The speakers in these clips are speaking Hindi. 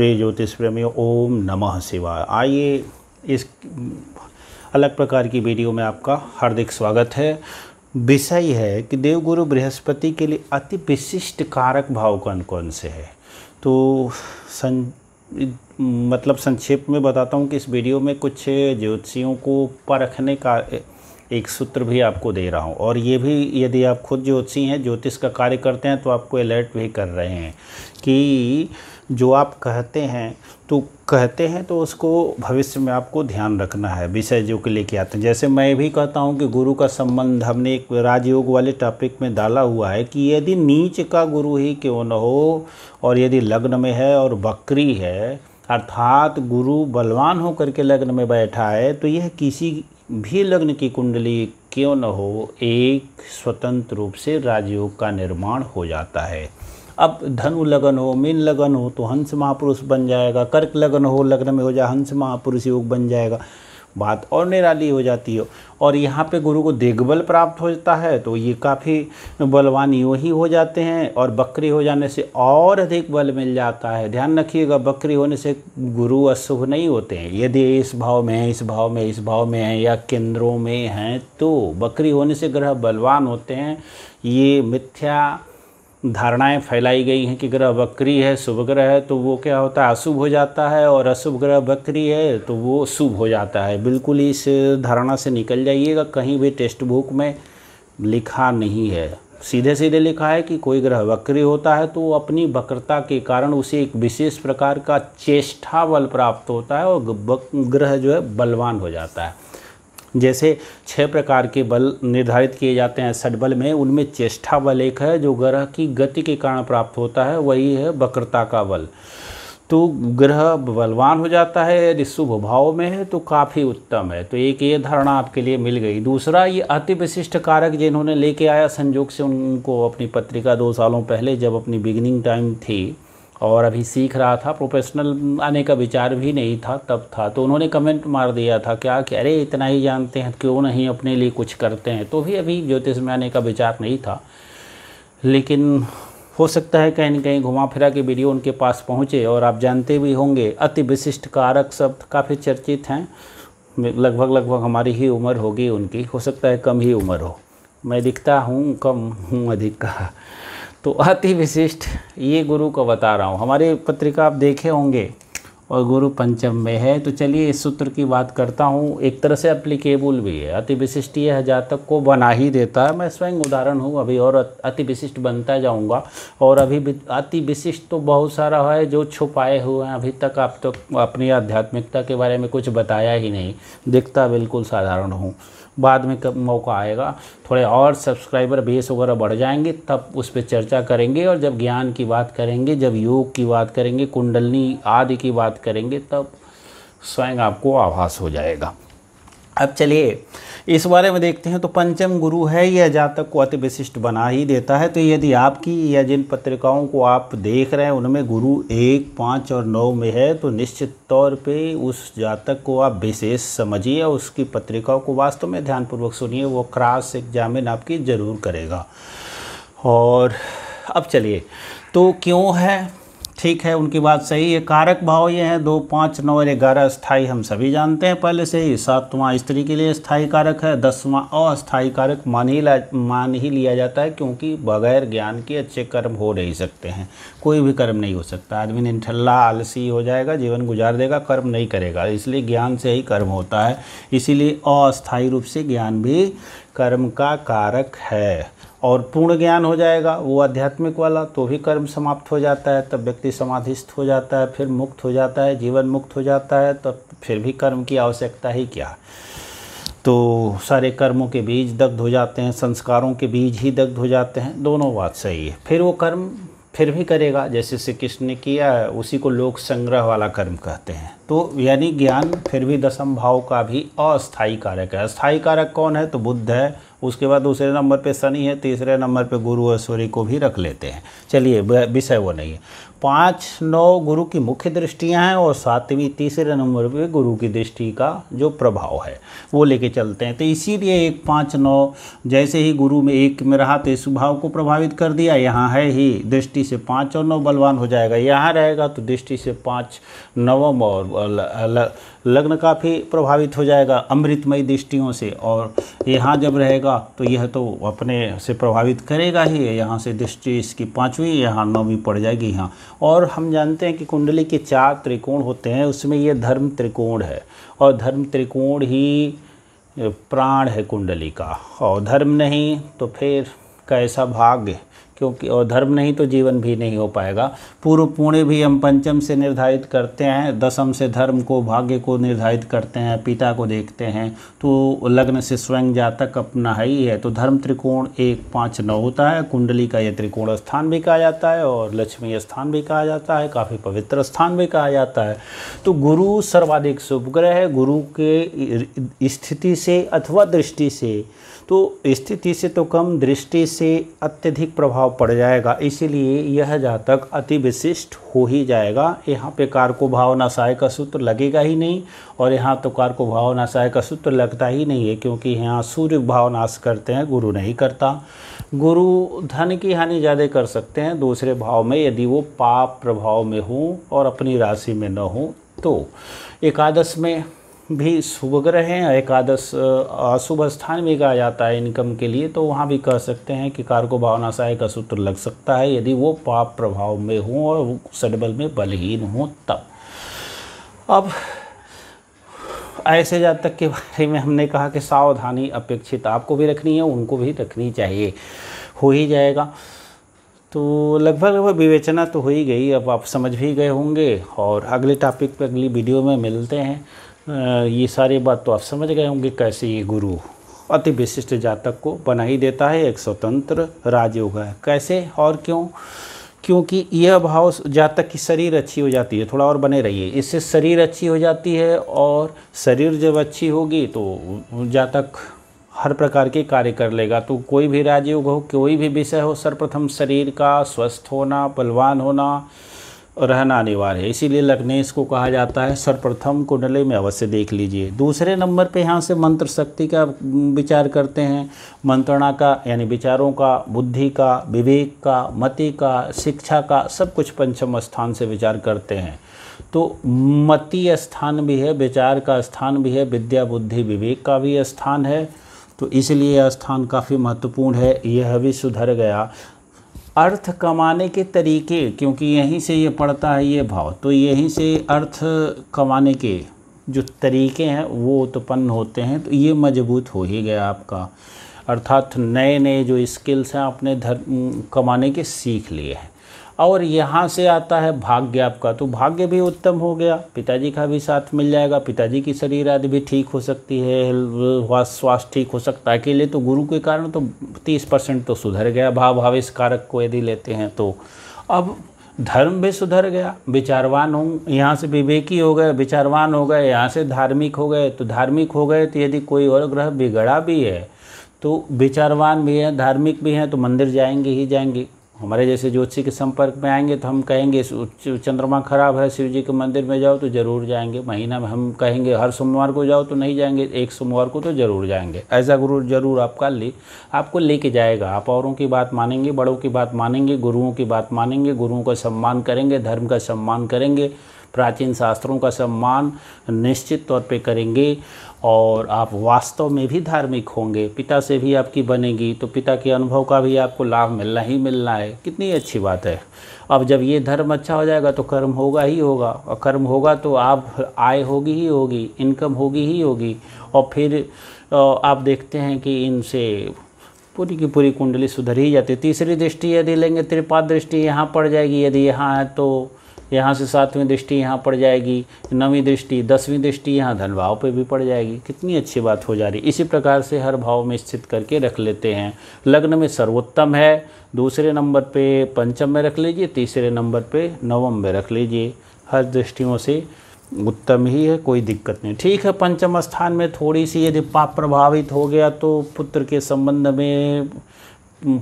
प्रिय ज्योतिष प्रेमियों, ओम नमः शिवाय। आइए इस अलग प्रकार की वीडियो में आपका हार्दिक स्वागत है। विषय है कि देवगुरु बृहस्पति के लिए अति विशिष्ट कारक भाव कौन कौन से है। तो संक्षेप में बताता हूँ कि इस वीडियो में कुछ ज्योतिषियों को परखने का एक सूत्र भी आपको दे रहा हूँ, और ये भी यदि आप खुद ज्योतिषी हैं, ज्योतिष का कार्य करते हैं, तो आपको अलर्ट भी कर रहे हैं कि जो आप कहते हैं तो उसको भविष्य में आपको ध्यान रखना है। विषय जो के लेके आते हैं, जैसे मैं भी कहता हूँ कि गुरु का संबंध हमने एक राजयोग वाले टॉपिक में डाला हुआ है कि यदि नीच का गुरु ही क्यों न हो, और यदि लग्न में है और वक्री है, अर्थात गुरु बलवान होकर के लग्न में बैठा है, तो यह किसी भी लग्न की कुंडली क्यों न हो, एक स्वतंत्र रूप से राजयोग का निर्माण हो जाता है। अब धनु लगन हो, मीन लगन हो तो हंस महापुरुष बन जाएगा, कर्क लगन हो, लग्न में हो जाए हंस महापुरुष योग बन जाएगा, बात और निराली हो जाती हो। और यहाँ पे गुरु को दिग्बल प्राप्त हो जाता है तो ये काफ़ी बलवान यूँ ही हो जाते हैं, और बकरी हो जाने से और अधिक बल मिल जाता है। ध्यान रखिएगा, बकरी होने से गुरु अशुभ नहीं होते हैं। यदि इस भाव में है, इस भाव में, इस भाव में है या केंद्रों में हैं, तो बकरी होने से ग्रह बलवान होते हैं। ये मिथ्या धारणाएं फैलाई गई हैं कि ग्रह वक्री है, शुभ ग्रह है तो वो क्या होता है, अशुभ हो जाता है, और अशुभ ग्रह वक्री है तो वो शुभ हो जाता है। बिल्कुल इस धारणा से निकल जाइएगा। कहीं भी टेक्स्ट बुक में लिखा नहीं है, सीधे सीधे लिखा है कि कोई ग्रह वक्री होता है तो अपनी वक्रता के कारण उसे एक विशेष प्रकार का चेष्टा बल प्राप्त होता है और ग्रह जो है बलवान हो जाता है। जैसे 6 प्रकार के बल निर्धारित किए जाते हैं षडबल में, उनमें चेष्टा बल एक है जो ग्रह की गति के कारण प्राप्त होता है, वही है वक्रता का बल। तो ग्रह बलवान हो जाता है यदि शुभ भाव में है तो काफ़ी उत्तम है। तो एक ये धारणा आपके लिए मिल गई। दूसरा, ये अति विशिष्ट कारक जिन्होंने लेके आया संयोग से, उनको अपनी पत्रिका 2 सालों पहले जब अपनी बिगिनिंग टाइम थी और अभी सीख रहा था, प्रोफेशनल आने का विचार भी नहीं था तब था, तो उन्होंने कमेंट मार दिया था क्या कि अरे इतना ही जानते हैं क्यों नहीं अपने लिए कुछ करते हैं। तो भी अभी ज्योतिष में आने का विचार नहीं था, लेकिन हो सकता है कहीं न कहीं घुमा फिरा के वीडियो उनके पास पहुँचे। और आप जानते भी होंगे अति विशिष्ट कारक शब्द काफ़ी चर्चित हैं। लगभग हमारी ही उम्र होगी उनकी, हो सकता है कम ही उम्र हो, मैं दिखता हूँ कम हूँ अधिक का। तो अति विशिष्ट ये गुरु को बता रहा हूँ। हमारी पत्रिका आप देखे होंगे और गुरु पंचम में है। तो चलिए इस सूत्र की बात करता हूँ, एक तरह से एप्लीकेबल भी है। अति विशिष्ट यह जातक को बना ही देता है। मैं स्वयं उदाहरण हूँ, अभी और अति विशिष्ट बनता जाऊँगा। और अभी अति विशिष्ट तो बहुत सारा है जो छुपाए हुए हैं, अभी तक आप तो अपनी आध्यात्मिकता के बारे में कुछ बताया ही नहीं। दिखता बिल्कुल साधारण हूँ। बाद में कब मौका आएगा, थोड़े और सब्सक्राइबर बेस वगैरह बढ़ जाएंगे, तब उस पर चर्चा करेंगे। और जब ज्ञान की बात करेंगे, जब योग की बात करेंगे, कुंडलनी आदि की बात करेंगे, तब स्वयं आपको आभास हो जाएगा। अब चलिए इस बारे में देखते हैं। तो पंचम गुरु है, यह जातक को अति विशिष्ट बना ही देता है। तो यदि आपकी या जिन पत्रिकाओं को आप देख रहे हैं उनमें गुरु 1, 5 और 9 में है, तो निश्चित तौर पे उस जातक को आप विशेष समझिए, उसकी पत्रिकाओं को वास्तव में ध्यानपूर्वक सुनिए, वो क्रॉस एग्जामिन आपकी ज़रूर करेगा। और अब चलिए, तो क्यों है, ठीक है, उनकी बात सही है। कारक भाव ये हैं 2, 5, 9 और 11 स्थायी, हम सभी जानते हैं पहले से ही। 7वां स्त्री के लिए स्थायी कारक है, 10वां अस्थायी कारक मान ही लिया जाता है, क्योंकि बगैर ज्ञान के अच्छे कर्म हो नहीं सकते हैं। कोई भी कर्म नहीं हो सकता, आदमी निठल्ला आलसी हो जाएगा, जीवन गुजार देगा, कर्म नहीं करेगा। इसलिए ज्ञान से ही कर्म होता है। इसीलिए अस्थायी रूप से ज्ञान भी कर्म का कारक है। और पूर्ण ज्ञान हो जाएगा वो आध्यात्मिक वाला, तो भी कर्म समाप्त हो जाता है, तब व्यक्ति समाधिस्थ हो जाता है, फिर मुक्त हो जाता है, जीवन मुक्त हो जाता है, तब फिर भी कर्म की आवश्यकता ही क्या। तो सारे कर्मों के बीज दग्ध हो जाते हैं, संस्कारों के बीज ही दग्ध हो जाते हैं, दोनों बात सही है। फिर वो कर्म फिर भी करेगा, जैसे श्री कृष्ण ने किया है, उसी को लोक संग्रह वाला कर्म कहते हैं। तो यानी ज्ञान फिर भी 10म भाव का भी अस्थायी कारक है। अस्थायी कारक कौन है, तो बुध है, उसके बाद दूसरे नंबर पे शनि है, तीसरे नंबर पे गुरु और सूर्य को भी रख लेते हैं। चलिए विषय वो नहीं है। 5, 9 गुरु की मुख्य दृष्टियां हैं और 7वीं तीसरे नंबर पे गुरु की दृष्टि का जो प्रभाव है वो लेके चलते हैं। तो इसीलिए 1, 5, 9 जैसे ही गुरु में 1 में रहा तो इस भाव को प्रभावित कर दिया, यहाँ है ही दृष्टि से 5 और 9 बलवान हो जाएगा। यहाँ रहेगा तो दृष्टि से 5 नवम और लग्न काफ़ी प्रभावित हो जाएगा अमृतमयी दृष्टियों से। और यहाँ जब रहेगा तो यह तो अपने से प्रभावित करेगा ही। यहाँ से दृष्टि इसकी 5वीं, यहाँ 9वीं पड़ जाएगी यहाँ। और हम जानते हैं कि कुंडली के 4 त्रिकोण होते हैं, उसमें ये धर्म त्रिकोण है और धर्म त्रिकोण ही प्राण है कुंडली का। और धर्म नहीं तो फिर कैसा भाग्य, क्योंकि और धर्म नहीं तो जीवन भी नहीं हो पाएगा। पूर्व पुण्य भी हम पंचम से निर्धारित करते हैं, दशम से धर्म को भाग्य को निर्धारित करते हैं, पिता को देखते हैं। तो लग्न से स्वयं जातक अपना है ही है। तो धर्म त्रिकोण 1, 5, 9 होता है। कुंडली का ये त्रिकोण स्थान भी कहा जाता है और लक्ष्मी स्थान भी कहा जाता है, काफ़ी पवित्र स्थान भी कहा जाता है। तो गुरु सर्वाधिक शुभ ग्रह है। गुरु के स्थिति से अथवा दृष्टि से, तो स्थिति से तो कम, दृष्टि से अत्यधिक प्रभाव पड़ जाएगा। इसीलिए यह जातक अति विशिष्ट हो ही जाएगा। यहाँ पे कारको भाव नासाय का सूत्र लगेगा ही नहीं और यहाँ तो कारको भाव नासाय का सूत्र लगता ही नहीं है, क्योंकि यहाँ सूर्य भाव नाश करते हैं, गुरु नहीं करता। गुरु धन की हानि ज़्यादा कर सकते हैं दूसरे भाव में, यदि वो पाप प्रभाव में हो और अपनी राशि में न हो। तो एकादश में भी शुभ ग्रह हैं, एकादश अशुभ स्थान भी कहा जाता है इनकम के लिए। तो वहाँ भी कह सकते हैं कि कारको भावनाशाय का सूत्र लग सकता है यदि वो पाप प्रभाव में हो और वो षड्बल में बलहीन हो तब। अब ऐसे जातक के बारे में हमने कहा कि सावधानी अपेक्षित आपको भी रखनी है, उनको भी रखनी चाहिए, हो ही जाएगा। तो लगभग विवेचना तो हो ही गई, अब आप समझ भी गए होंगे। और अगले टॉपिक पर अगली वीडियो में मिलते हैं। ये सारी बात तो आप समझ गए होंगे कैसे ये गुरु अति विशिष्ट जातक को बना ही देता है, एक स्वतंत्र राजयोग है। कैसे और क्यों? क्योंकि यह भाव जातक की शरीर अच्छी हो जाती है। थोड़ा और बने रहिए, इससे शरीर अच्छी हो जाती है और शरीर जब अच्छी होगी तो जातक हर प्रकार के कार्य कर लेगा। तो कोई भी राजयोग हो, कोई भी विषय हो, सर्वप्रथम शरीर का स्वस्थ होना, बलवान होना रहना अनिवार्य है। इसीलिए लग्नेश को कहा जाता है सर्वप्रथम कुंडली में अवश्य देख लीजिए। दूसरे नंबर पे यहाँ से मंत्र शक्ति का विचार करते हैं, मंत्रणा का यानी विचारों का, बुद्धि का, विवेक का, मति का, शिक्षा का, सब कुछ पंचम स्थान से विचार करते हैं। तो मति स्थान भी है, विचार का स्थान भी है, विद्या बुद्धि विवेक का भी स्थान है। तो इसलिए यह स्थान काफ़ी महत्वपूर्ण है। यह भी सुधर गया। अर्थ कमाने के तरीके, क्योंकि यहीं से ये पड़ता है ये भाव, तो यहीं से अर्थ कमाने के जो तरीके हैं वो उत्पन्न होते हैं। तो ये मजबूत हो ही गया आपका, अर्थात नए नए जो स्किल्स हैं आपने धर्म कमाने के सीख लिए हैं। और यहाँ से आता है भाग्य आपका, तो भाग्य भी उत्तम हो गया, पिताजी का भी साथ मिल जाएगा, पिताजी की शरीर आदि भी ठीक हो सकती है, स्वास्थ्य ठीक हो सकता है। अकेले तो गुरु के कारण तो 30% तो सुधर गया भाव भावेश कारक को यदि लेते हैं तो। अब धर्म भी सुधर गया, विचारवान हो, यहाँ से विवेकी हो गए, विचारवान हो गए, यहाँ से धार्मिक हो गए। तो धार्मिक हो गए तो यदि कोई और ग्रह बिगड़ा भी है तो विचारवान भी है, धार्मिक भी हैं, तो मंदिर जाएंगे ही जाएंगे। हमारे जैसे ज्योतिषी के संपर्क में आएंगे तो हम कहेंगे चंद्रमा खराब है, शिव जी के मंदिर में जाओ तो ज़रूर जाएंगे। महीना में हम कहेंगे हर सोमवार को जाओ तो नहीं जाएंगे, एक सोमवार को तो ज़रूर जाएंगे। ऐसा गुरु जरूर आपको लेके जाएगा। आप औरों की बात मानेंगे, बड़ों की बात मानेंगे, गुरुओं की बात मानेंगे, गुरुओं का सम्मान करेंगे, धर्म का सम्मान करेंगे, प्राचीन शास्त्रों का सम्मान निश्चित तौर पे करेंगे और आप वास्तव में भी धार्मिक होंगे। पिता से भी आपकी बनेगी तो पिता के अनुभव का भी आपको लाभ मिलना ही मिलना है। कितनी अच्छी बात है। अब जब ये धर्म अच्छा हो जाएगा तो कर्म होगा ही होगा, और कर्म होगा तो आप आय होगी ही होगी, इनकम होगी ही होगी। और फिर आप देखते हैं कि इनसे पूरी की पूरी कुंडली सुधर ही जाती है। तीसरी दृष्टि यदि लेंगे, त्रिपाद दृष्टि यहाँ पड़ जाएगी, यदि यहाँ है तो यहाँ से 7वीं दृष्टि यहाँ पड़ जाएगी, 9वीं दृष्टि, 10वीं दृष्टि यहाँ धन भाव पे भी पड़ जाएगी। कितनी अच्छी बात हो जा रही। इसी प्रकार से हर भाव में स्थित करके रख लेते हैं। लग्न में सर्वोत्तम है, दूसरे नंबर पे पंचम में रख लीजिए, तीसरे नंबर पे नवम में रख लीजिए। हर दृष्टियों से उत्तम ही है, कोई दिक्कत नहीं। ठीक है, पंचम स्थान में थोड़ी सी यदि पाप प्रभावित हो गया तो पुत्र के संबंध में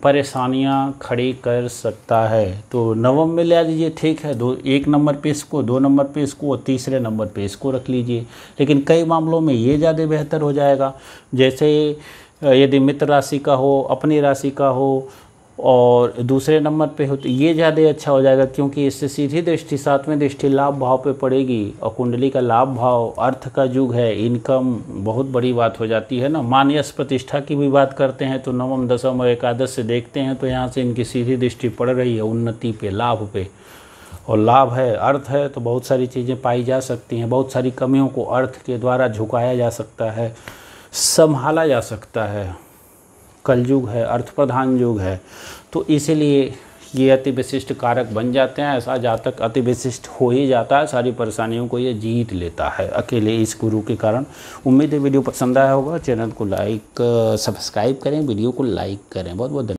परेशानियां खड़ी कर सकता है। तो नवम में ले लीजिए, ठीक है, 1 नंबर पे इसको, 2 नंबर पे इसको और तीसरे नंबर पे इसको रख लीजिए। लेकिन कई मामलों में ये ज़्यादा बेहतर हो जाएगा, जैसे यदि मित्र राशि का हो, अपनी राशि का हो और दूसरे नंबर पे हो तो ये ज़्यादा अच्छा हो जाएगा, क्योंकि इससे सीधी दृष्टि 7वें दृष्टि लाभ भाव पे पड़ेगी और कुंडली का लाभ भाव अर्थ का युग है, इनकम बहुत बड़ी बात हो जाती है ना। मान यश प्रतिष्ठा की भी बात करते हैं तो नवम दशम और एकादश से देखते हैं तो यहाँ से इनकी सीधी दृष्टि पड़ रही है उन्नति पे, लाभ पे, और लाभ है, अर्थ है तो बहुत सारी चीज़ें पाई जा सकती हैं। बहुत सारी कमियों को अर्थ के द्वारा झुकाया जा सकता है, संभाला जा सकता है। कलयुग है, अर्थ प्रधान युग है, तो इसीलिए ये अति विशिष्ट कारक बन जाते हैं। ऐसा जातक अति विशिष्ट हो ही जाता है, सारी परेशानियों को ये जीत लेता है अकेले इस गुरु के कारण। उम्मीद है वीडियो पसंद आया होगा। चैनल को लाइक सब्सक्राइब करें, वीडियो को लाइक करें। बहुत बहुत धन्यवाद।